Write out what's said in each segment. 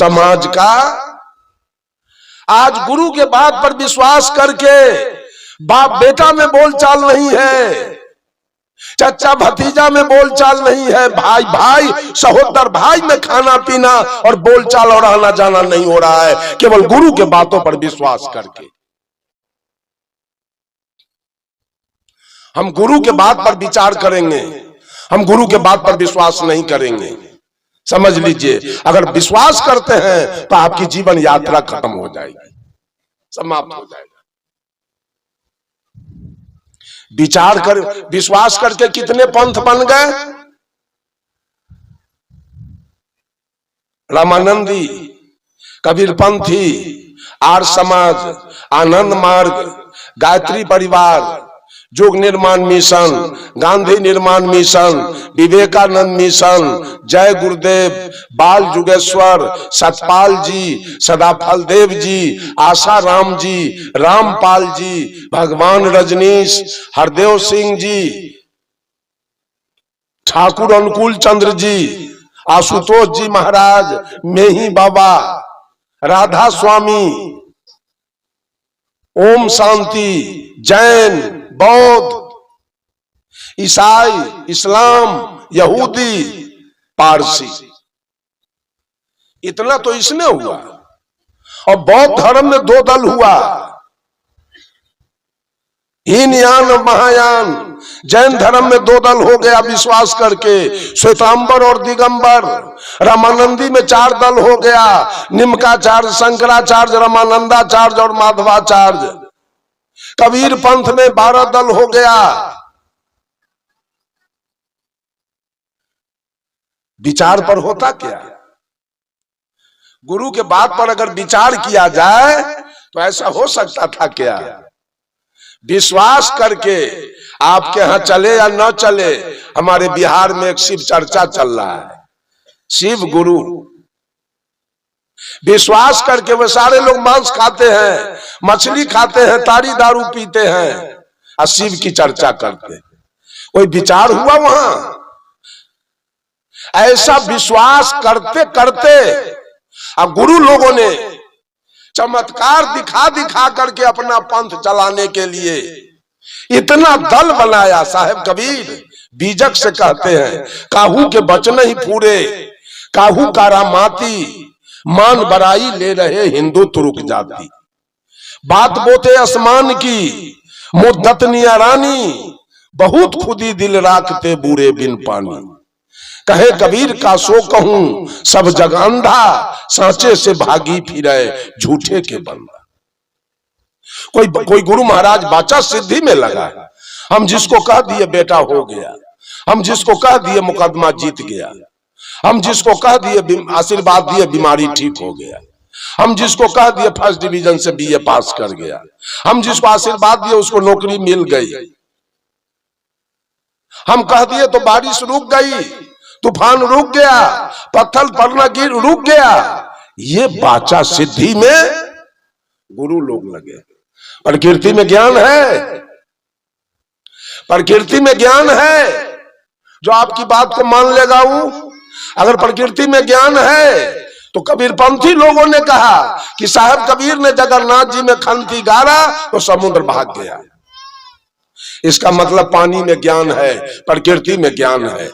समाज का। आज गुरु के बात पर विश्वास करके बाप बेटा में बोलचाल नहीं है, चचा भतीजा में बोलचाल नहीं है, भाई भाई सहोदर भाई में खाना पीना और बोलचाल और आना जाना नहीं हो रहा है, केवल गुरु के बातों पर विश्वास करके। हम गुरु के बात पर विचार करेंगे, हम गुरु के बात पर विश्वास नहीं करेंगे। समझ लीजिए, अगर विश्वास करते हैं तो आपकी जीवन यात्रा खत्म हो जाएगी, समाप्त हो जाएगा। विचार कर, विश्वास करके कितने पंथ बन गए। रामानंदी, कबीरपंथी, आर्य समाज, आनंद मार्ग, गायत्री परिवार, योग निर्माण मिशन, गांधी निर्माण मिशन, विवेकानंद मिशन, जय गुरुदेव, बाल जुगेश्वर, सतपाल जी, सदाफल देव जी, आशा राम जी, रामपाल जी, भगवान रजनीश, हरदेव सिंह जी, ठाकुर अनुकूल चंद्र जी, आशुतोष जी महाराज, मेही बाबा, राधा स्वामी, ओम शांति, जैन, बौद्ध, ईसाई, इस्लाम, यहूदी, पारसी, इतना तो इसमें हुआ। और बौद्ध धर्म में 2 दल हुआ, हीनयान और महायान। जैन धर्म में 2 दल हो गया विश्वास करके, श्वेतांबर और दिगंबर। रामानंदी में 4 दल हो गया, निमकाचार्य, शंकराचार्य, रामानंदाचार्य और माधवाचार्य। कबीर पंथ में 12 दल हो गया। विचार पर होता क्या? गुरु के बात पर अगर विचार किया जाए तो ऐसा हो सकता था क्या? विश्वास करके आपके यहां चले या न चले, हमारे बिहार में एक शिव चर्चा चल रहा है, शिव गुरु। विश्वास करके वे सारे लोग मांस खाते हैं, मछली खाते हैं, ताड़ी दारू पीते हैं और शिव की चर्चा करते हैं। कोई विचार हुआ वहां? ऐसा विश्वास करते करते अब गुरु लोगों ने चमत्कार दिखा दिखा करके अपना पंथ चलाने के लिए इतना दल बनाया। साहेब कबीर बीजक से कहते हैं, काहू के बचन ही पूरे, काहू कारामाती, मान बराई ले रहे हिंदू तुरुक जाति। बात बोते आसमान की, मुद्दत निया रानी, बहुत खुदी दिल राखते बूढ़े बिन पानी। कहे कबीर का सो कहूं सब जग अंधा, सांचे से भागी फिरे झूठे के बंदा। कोई गुरु महाराज बाचा सिद्धि में लगा, हम जिसको कह दिए बेटा हो गया, हम जिसको कह दिए मुकदमा जीत गया, हम जिसको कह दिए आशीर्वाद दिए बीमारी ठीक हो गया, हम जिसको कह दिए फर्स्ट डिवीजन से बीए पास कर गया, हम जिसको आशीर्वाद दिए उसको नौकरी मिल गई, हम कह दिए तो बारिश रुक गई, तूफान रुक गया, पत्थर पड़ना गिर रुक गया। ये बाचा सिद्धि में गुरु लोग लगे। प्रकृति में ज्ञान है, प्रकृति में ज्ञान है, जो आपकी बात को मान लेगा वो। अगर प्रकृति में ज्ञान है तो कबीरपंथी लोगों ने कहा कि साहब कबीर ने जगन्नाथ जी में खंती गारा तो समुद्र भाग गया। इसका मतलब पानी में ज्ञान है, प्रकृति में ज्ञान है।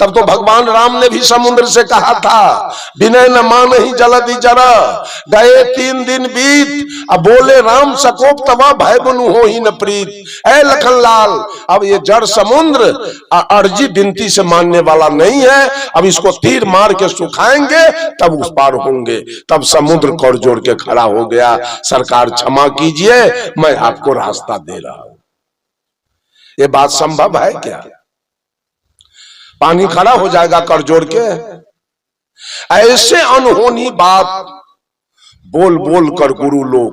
तब तो भगवान राम ने भी समुद्र से कहा था, विनय न मान ही जलधि जरा, गए 3 दिन बीत, अब बोले राम सकोप तवा भय बनु हो ही न प्रीत। ऐ लखनलाल, अब ये जड़ समुद्र अर्जी बिनती से मानने वाला नहीं है, अब इसको तीर मार के सुखाएंगे तब उस पार होंगे। तब समुद्र कर जोड़ के खड़ा हो गया, सरकार क्षमा कीजिए, मैं आपको रास्ता दे रहा हूं। ये बात संभव है क्या? पानी खड़ा हो जाएगा कर जोड़ के? ऐसे अनहोनी बात बोल बोल कर गुरु लोग,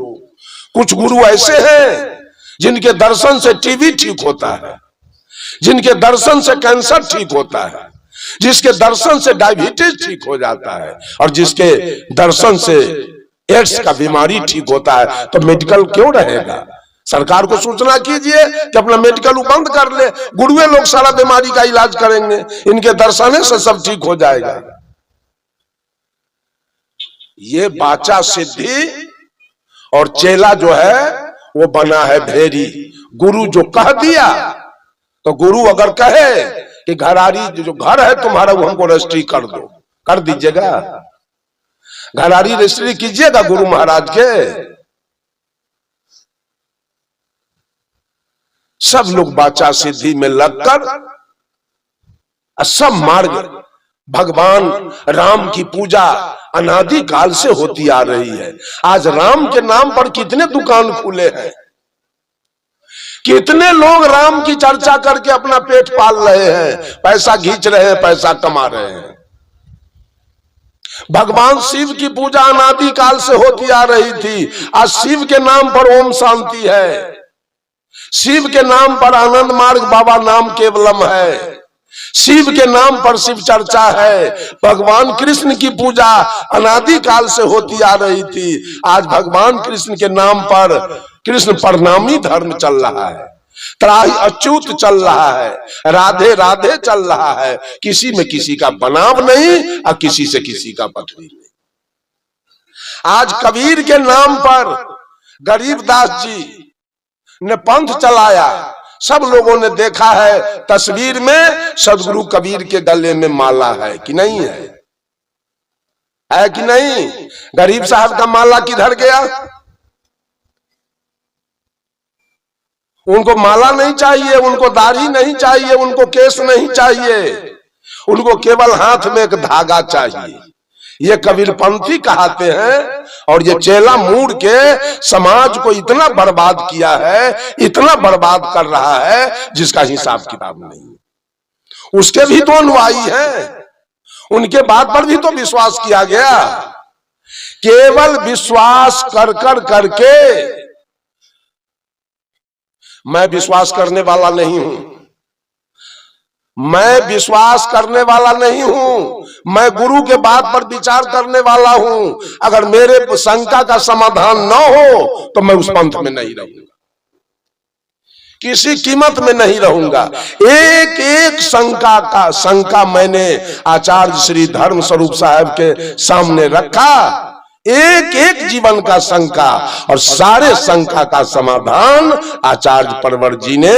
कुछ गुरु ऐसे हैं जिनके दर्शन से टीबी ठीक होता है, जिनके दर्शन से कैंसर ठीक होता है, जिसके दर्शन से डायबिटीज ठीक हो जाता है, और जिसके दर्शन से एड्स का बीमारी ठीक होता है। तो मेडिकल क्यों रहेगा? सरकार को सूचना कीजिए कि अपना मेडिकल बंद कर ले, गुरुए लोग सारा बीमारी का इलाज करेंगे, इनके दर्शन से सब ठीक हो जाएगा। ये बाचा सिद्धि और चेला जो है वो बना है भेरी। गुरु जो कह दिया, तो गुरु अगर कहे कि घरारी जो घर है तुम्हारा वो हमको रजिस्ट्री कर दो, कर दीजिएगा, घरारी रजिस्ट्री कीजिएगा गुरु महाराज के। सब लोग बाचा सिद्धि में लगकर सब मार्ग, भगवान राम की पूजा अनादि काल से होती आ रही है। आज राम के नाम पर कितने दुकान खुले हैं, कितने लोग राम की चर्चा करके अपना पेट पाल रहे हैं, पैसा खींच रहे हैं, पैसा कमा रहे हैं। भगवान शिव की पूजा अनादि काल से होती आ रही थी। आज शिव के नाम पर ओम शांति है, शिव के नाम पर आनंद मार्ग बाबा नाम केवलम है, शिव के नाम पर शिव चर्चा है। भगवान कृष्ण की पूजा अनादि काल से होती आ रही थी। आज भगवान कृष्ण के नाम पर कृष्ण प्रणामी धर्म चल रहा है, त्राहि अच्युत चल रहा है, राधे राधे चल रहा है। किसी में किसी का बनाव नहीं और किसी से किसी का पटरी नहीं। आज कबीर के नाम पर गरीबदास जी ने पंथ चलाया। सब लोगों ने देखा है तस्वीर में सदगुरु कबीर के गले में माला है कि नहीं है, है कि नहीं? गरीब साहब का माला किधर गया? उनको माला नहीं चाहिए, उनको दाढ़ी नहीं चाहिए, उनको केस नहीं चाहिए, उनको केवल हाथ में एक धागा चाहिए। ये कबीरपंथी कहते हैं। और ये चेला मूड के समाज को इतना बर्बाद किया है, इतना बर्बाद कर रहा है जिसका हिसाब किताब नहीं। उसके भी तो अनुयायी हैं, उनके बात पर भी तो विश्वास किया गया। केवल विश्वास कर कर करके मैं विश्वास करने वाला नहीं हूं, मैं विश्वास करने वाला नहीं हूं, मैं गुरु के बात पर विचार करने वाला हूं। अगर मेरे शंका का समाधान न हो तो मैं उस पंथ में नहीं रहूंगा, किसी कीमत में नहीं रहूंगा। एक एक शंका मैंने आचार्य श्री धर्म स्वरूप साहब के सामने रखा, एक एक जीवन का शंका, और सारे शंका का समाधान आचार्य परवर जी ने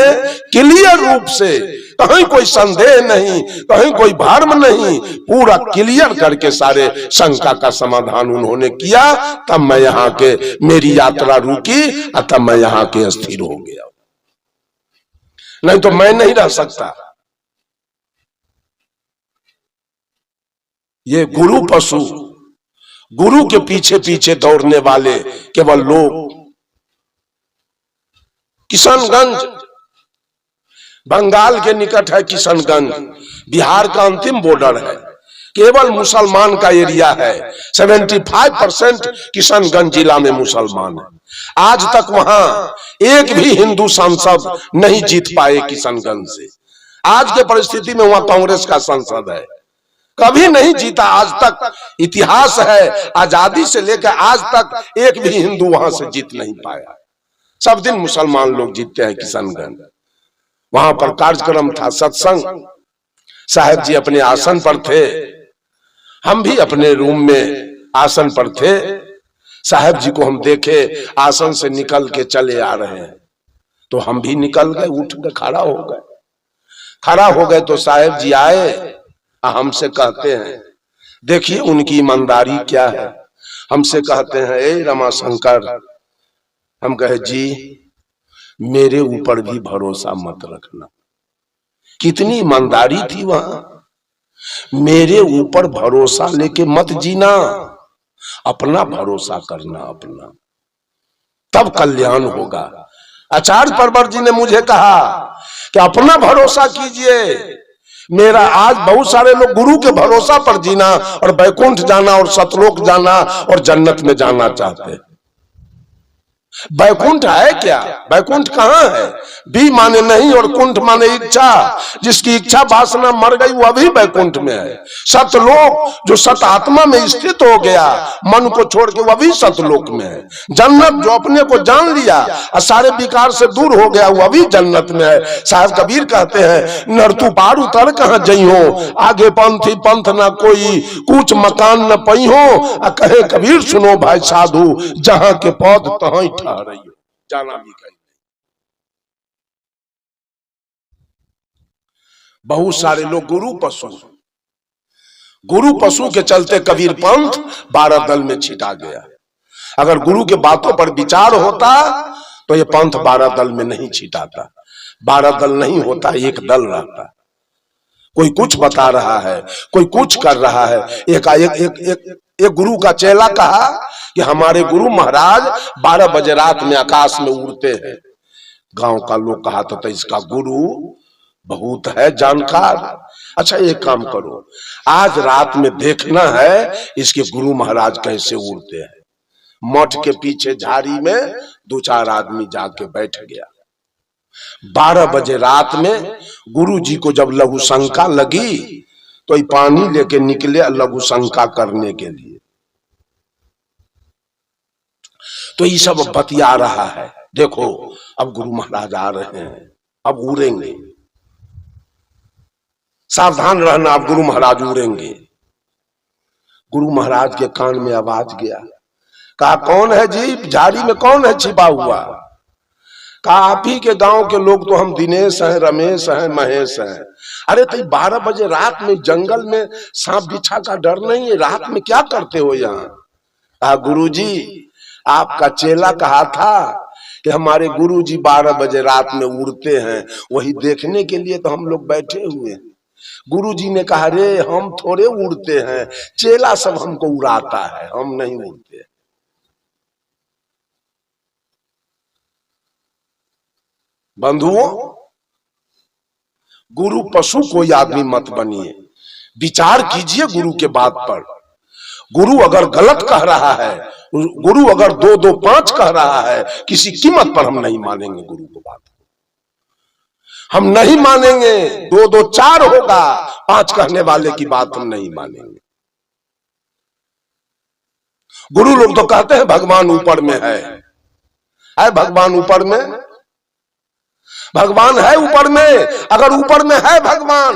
क्लियर रूप से, कहीं कोई संदेह नहीं, कहीं कोई भ्रम नहीं, पूरा क्लियर करके सारे शंका का समाधान उन्होंने किया। तब मैं यहाँ के, मेरी यात्रा रुकी, तब मैं यहाँ के स्थिर हो गया, नहीं तो मैं नहीं रह सकता। ये गुरु पशु, गुरु के पीछे पीछे दौड़ने वाले केवल लोग। किशनगंज बंगाल के निकट है, किशनगंज बिहार का अंतिम बॉर्डर है, केवल मुसलमान का एरिया है। 75% किशनगंज जिला में मुसलमान है। आज तक वहां एक भी हिंदू सांसद नहीं जीत पाए किशनगंज से। आज के परिस्थिति में वहां कांग्रेस का सांसद है, कभी नहीं जीता आज तक। इतिहास है, आजादी से लेकर आज तक एक भी हिंदू वहां से जीत नहीं पाया। सब दिन मुसलमान लोग जीतते हैं किशनगंज। वहां पर कार्यक्रम था, सत्संग। साहब जी अपने आसन पर थे, हम भी अपने रूम में आसन पर थे। साहब जी को हम देखे आसन से निकल के चले आ रहे हैं, तो हम भी निकल गए, उठ के खड़ा हो गए। खड़ा हो गए तो साहब जी आए, हमसे कहते हैं, देखिए उनकी ईमानदारी क्या है। हमसे कहते हैं, ए रमाशंकर, हम कहे जी मेरे ऊपर भी भरोसा मत रखना। कितनी ईमानदारी थी वहां, मेरे ऊपर भरोसा लेके मत जीना, अपना भरोसा करना अपना, तब कल्याण होगा। आचार्य परवर जी ने मुझे कहा कि अपना भरोसा कीजिए। मेरा आज बहुत सारे लोग गुरु के भरोसा पर जीना और बैकुंठ जाना और सतलोक जाना और जन्नत में जाना चाहते हैं। बैकुंठ है क्या? बैकुंठ कहाँ है? बी माने नहीं और कुंठ माने इच्छा। जिसकी इच्छा वासना मर गई वो अभी बैकुंठ में है। सतलोक जो सत आत्मा में स्थित हो गया, मन को छोड़ के वो अभी सतलोक में है। जन्नत जो अपने को जान लिया और सारे विकार से दूर हो गया, वो अभी जन्नत में है। साहब कबीर कहते हैं, नरतु पार उतर कहाँ जई हो, आगे पंथी पंथ ना कोई, कुछ मकान न पई हो। कहे कबीर सुनो भाई साधु, जहां के पौध तहां रही हो, जाना भी कहीं। बहुत सारे लोग गुरु पशु के चलते कबीर पंथ 12 दल में छिटा गया। अगर गुरु के बातों पर विचार होता तो ये पंथ 12 दल में नहीं छिटाता। 12 दल नहीं होता, एक दल रहता। कोई कुछ बता रहा है, कोई कुछ कर रहा है। एक गुरु का चेला कहा कि हमारे गुरु महाराज 12 बजे रात में आकाश में उड़ते हैं। गांव का लोग कहा तो इसका गुरु बहुत है जानकार। अच्छा एक काम करो, आज रात में देखना है इसके गुरु महाराज कैसे उड़ते हैं। मठ के पीछे झाड़ी में 2-4 आदमी जाके बैठ गया। 12 बजे रात में गुरु जी को जब लघु शंका लगी तो ये पानी लेके निकले लघु शंका करने के लिए। तो ये सब बतिया रहा है, देखो अब गुरु महाराज आ रहे हैं, अब उड़ेंगे, सावधान रहना, अब गुरु महाराज उड़ेंगे। गुरु महाराज के कान में आवाज गया, कहा कौन है जी, झाड़ी में कौन है छिपा हुआ? कहा आप ही के गांव के लोग तो हम दिनेश हैं, रमेश हैं, महेश हैं। अरे तो 12 बजे रात में जंगल में सांप बिच्छा का डर नहीं है, रात में क्या करते हो यहाँ? कहा गुरुजी आपका चेला कहा था कि हमारे गुरुजी 12 बजे रात में उड़ते हैं, वही देखने के लिए तो हम लोग बैठे हुए हैं। गुरुजी ने कहा रे हम थोड़े उड़ते हैं, चेला सब हमको उड़ाता है, हम नहीं उड़ते। बंधुओं, गुरु पशु कोई आदमी मत बनिए, विचार कीजिए गुरु के बात पर। गुरु अगर गलत कह रहा है, गुरु अगर 2-2-5 कह रहा है, किसी कीमत पर हम नहीं मानेंगे गुरु को बात। हम नहीं मानेंगे, 2-2-4 होगा, 5 कहने वाले की बात हम नहीं मानेंगे। गुरु लोग तो कहते हैं भगवान ऊपर में है भगवान ऊपर में, भगवान है ऊपर में। अगर ऊपर में है भगवान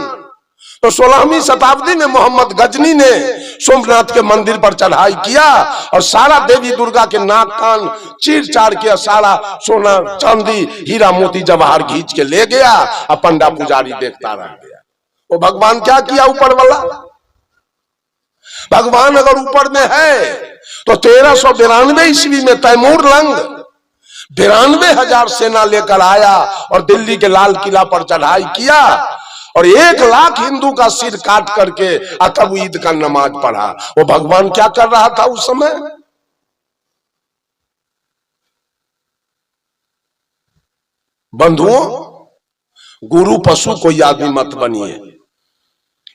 तो 16वीं शताब्दी में मोहम्मद गजनी ने सोमनाथ के मंदिर पर चढ़ाई किया और सारा देवी दुर्गा के नाक कान चीर चार के सारा सोना चांदी हीरा मोती जवाहर खींच के ले गया और पंडा पुजारी देखता रह गया। वो भगवान क्या किया ऊपर वाला? भगवान अगर ऊपर में है तो 1392 ईस्वी में तैमूर लंग 92,000 सेना लेकर आया और दिल्ली के लाल किला पर चढ़ाई किया और 1 लाख हिंदू का सिर काट करके तब ईद का नमाज पढ़ा। वो भगवान क्या कर रहा था उस समय? बंधुओं, गुरु पशु कोई आदमी मत बनिए,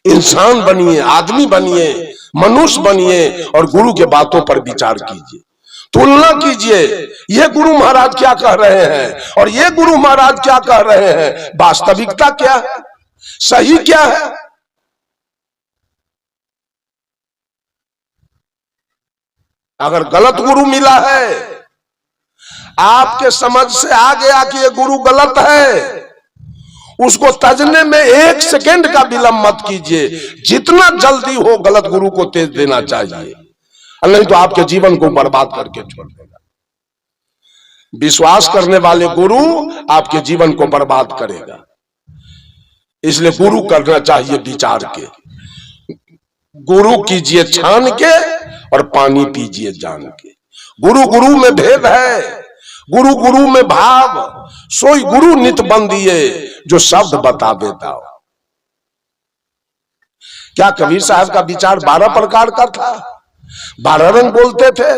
इंसान बनिए, आदमी बनिए, मनुष्य बनिए और गुरु के बातों पर विचार कीजिए, तुलना कीजिए। ये गुरु महाराज क्या कह रहे हैं और ये गुरु महाराज क्या कह रहे हैं, वास्तविकता क्या है, सही क्या है? अगर गलत गुरु मिला है, आपके समझ से आ गया कि ये गुरु गलत है, उसको तजने में 1 सेकंड का विलंब मत कीजिए। जितना जल्दी हो गलत गुरु को तेज देना चाहिए, नहीं तो आपके जीवन को बर्बाद करके छोड़ देगा। विश्वास करने वाले गुरु आपके जीवन को बर्बाद करेगा। इसलिए गुरु करना चाहिए विचार के, गुरु कीजिए छान के और पानी पीजिए जान के। गुरु गुरु में भेद है, गुरु गुरु में भाव, सोई गुरु नित बंदिए जो शब्द बता देता हो। क्या कबीर साहब का विचार 12 प्रकार का था? 12 रंग बोलते थे।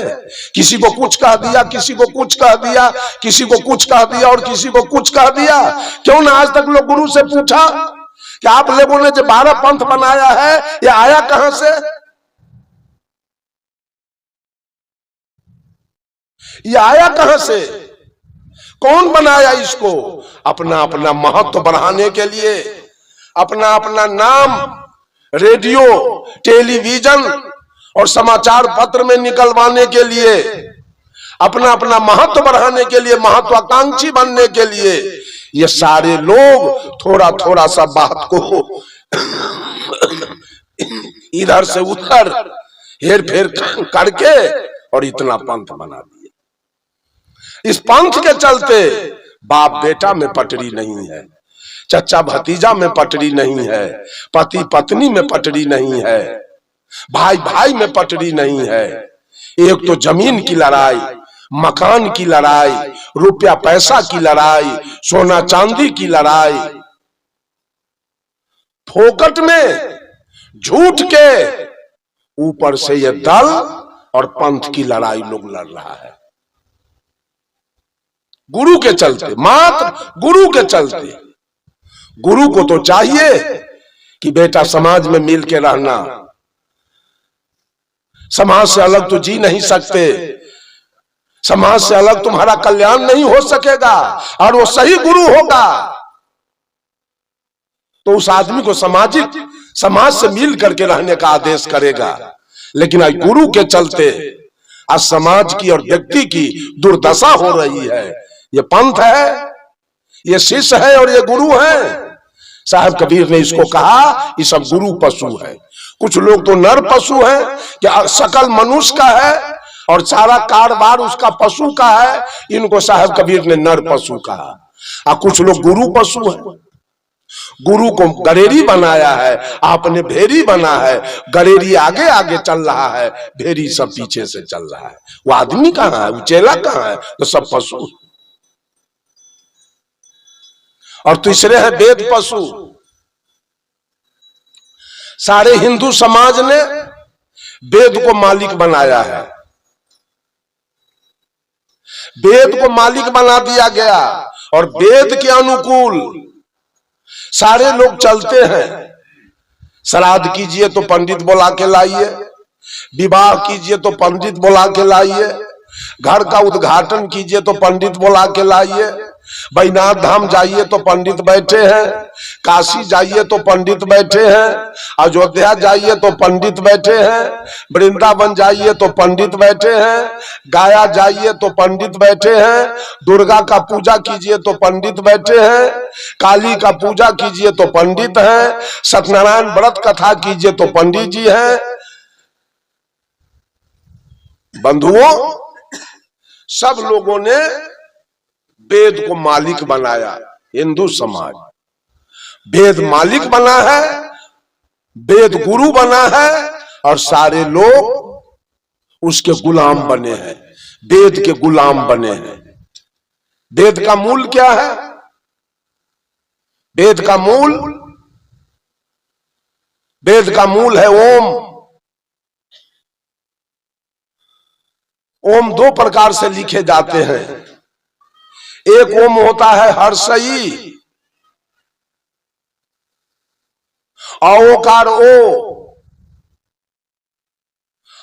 किसी को कुछ कह दिया, किसी को कुछ कह दिया, किसी को कुछ कह दिया और किसी को कुछ कह दिया। क्यों ना आज तक लोग गुरु से पूछा कि आप लोगों ने जो 12 पंथ बनाया है ये आया कहां से? ये आया कहां से? कौन बनाया इसको? अपना अपना महत्व बढ़ाने के लिए, अपना अपना नाम रेडियो, टेलीविजन और समाचार पत्र में निकलवाने के लिए, अपना अपना महत्व बढ़ाने के लिए, महत्वाकांक्षी बनने के लिए ये सारे लोग थोड़ा थोड़ा सा बात को इधर से उधर हेर फेर करके और इतना पंथ बना दिया। इस पंथ के चलते बाप बेटा में पटरी नहीं है, चचा भतीजा में पटरी नहीं है, पति पत्नी में पटरी नहीं है, भाई भाई में पटरी नहीं है। एक तो जमीन की लड़ाई, मकान की लड़ाई, रुपया पैसा की लड़ाई, सोना चांदी की लड़ाई, फोकट में झूठ के ऊपर से ये दल और पंथ की लड़ाई लोग लड़ रहा है। गुरु के चलते, मात्र गुरु के चलते। गुरु को तो चाहिए कि बेटा समाज में मिल के रहना, समाज से अलग तो जी नहीं सकते, समाज से अलग तुम्हारा कल्याण नहीं हो सकेगा। और वो सही गुरु होगा तो उस आदमी को समाज से मिल करके रहने का आदेश करेगा। लेकिन आज गुरु के चलते आज समाज की और व्यक्ति की दुर्दशा हो रही है। ये पंथ है, ये शिष्य है और ये गुरु है। साहब कबीर ने इसको कहा ये सब गुरु पशु है। कुछ लोग तो नर पशु हैं कि सकल मनुष्य का है और सारा कारोबार उसका पशु का है, इनको साहब कबीर ने नर पशु कहा। और कुछ लोग गुरु पशु हैं। गुरु को गरेरी बनाया है, आपने भेरी बना है। गरेरी आगे आगे चल रहा है, भेरी सब पीछे से चल रहा है। वो आदमी कहाँ है, वो चेला कहाँ है? तो सब पशु। और तीसरे है वेद पशु। सारे हिंदू समाज ने वेद को मालिक बनाया है, वेद को मालिक बना दिया गया और वेद के अनुकूल सारे लोग चलते हैं। श्राद्ध कीजिए तो पंडित बुला के लाइए, विवाह कीजिए तो पंडित बुला के लाइए, घर का उद्घाटन कीजिए तो पंडित बुला के लाइए, बैजनाथ धाम जाइए तो पंडित बैठे हैं, काशी जाइए तो पंडित बैठे हैं, अयोध्या जाइए तो पंडित बैठे हैं, वृंदावन जाइए तो पंडित बैठे हैं, गया जाइए तो पंडित बैठे हैं, दुर्गा का पूजा कीजिए तो पंडित बैठे हैं, काली का पूजा कीजिए तो पंडित हैं, सत्यनारायण व्रत कथा कीजिए तो पंडित जी हैं। बंधुओं, सब लोगों ने वेद को मालिक बनाया। हिंदू समाज वेद मालिक बना है, वेद गुरु बना है और सारे लोग उसके गुलाम बने हैं, वेद के गुलाम बने हैं। वेद का मूल क्या है? वेद का मूल है ओम। ओम दो प्रकार से लिखे जाते हैं। एक ओम होता है हर्षई, औकार ओ,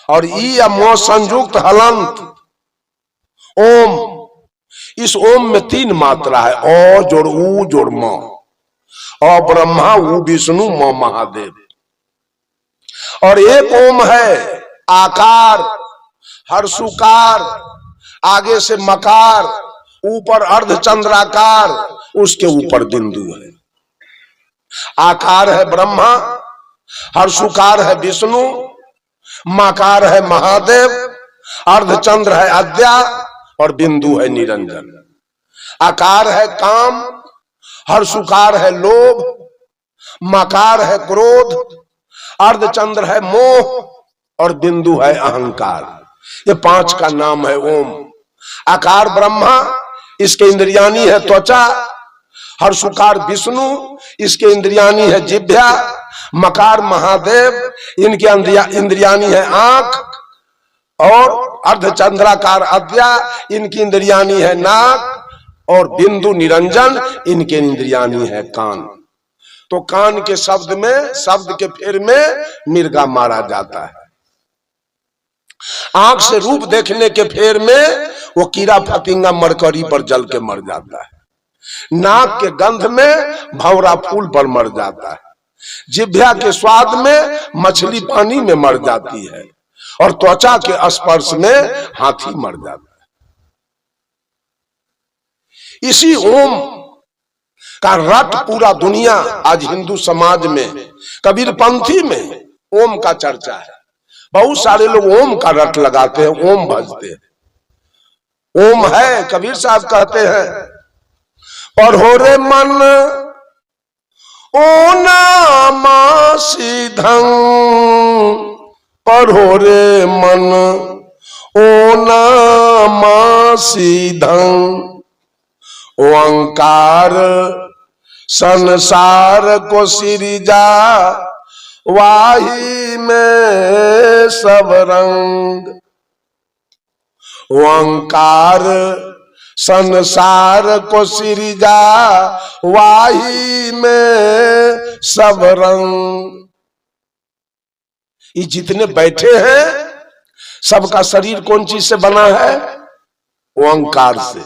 और ई या मो संयुक्त हलंत ओम। इस ओम में 3 मात्रा है, ओ जोड़ ऊ जोड़ म। अ ब्रह्मा, ऊ विष्णु, म महादेव। और एक ओम है आकार, हर्षुकार, आगे से मकार, ऊपर अर्धचंद्राकार, उसके ऊपर बिंदु है। आकार है ब्रह्मा, हर्षुकार है विष्णु, मकार है महादेव, अर्धचंद्र है अद्या और बिंदु है निरंजन। आकार है काम, हर्षुकार है लोभ, मकार है क्रोध, अर्धचंद्र है मोह और बिंदु है अहंकार। ये 5 का नाम है ओम। आकार ब्रह्मा, इसके इंद्रियानी है त्वचा, हर्षुकार विष्णु, इसके इंद्रियानी है जिह्वा, मकार महादेव, इनके इंद्रियानी है आंख, और अर्धचंद्राकार अद्या, इनकी इंद्रियानी है नाक, और बिंदु निरंजन, इनके इंद्रियानी है कान। तो कान के शब्द के फेर में मिर्गा मारा जाता है। आंख से रूप देखने के फेर में वो कीड़ा फतिंगा मरकरी पर जल के मर जाता है। नाक के गंध में भंवरा फूल पर मर जाता है। जिह्वा के स्वाद में मछली पानी में मर जाती है और त्वचा के स्पर्श में हाथी मर जाता है। इसी ओम का रट पूरा दुनिया आज हिंदू समाज में, कबीरपंथी में ओम का चर्चा है। बहुत सारे लोग ओम का रट लगाते हैं, ओम भजते हैं। ओम है, कबीर साहब कहते हैं, पढ़ो रे मन ओ नामा सीधं, पढ़ो रे मन ओ नामा सीधं, ओंकार संसार को सिरजा वाही में सब रंग, ओंकार संसार को सिरजा वाही में सब रंग। ये जितने बैठे हैं सबका शरीर कौन चीज से बना है? ओंकार से।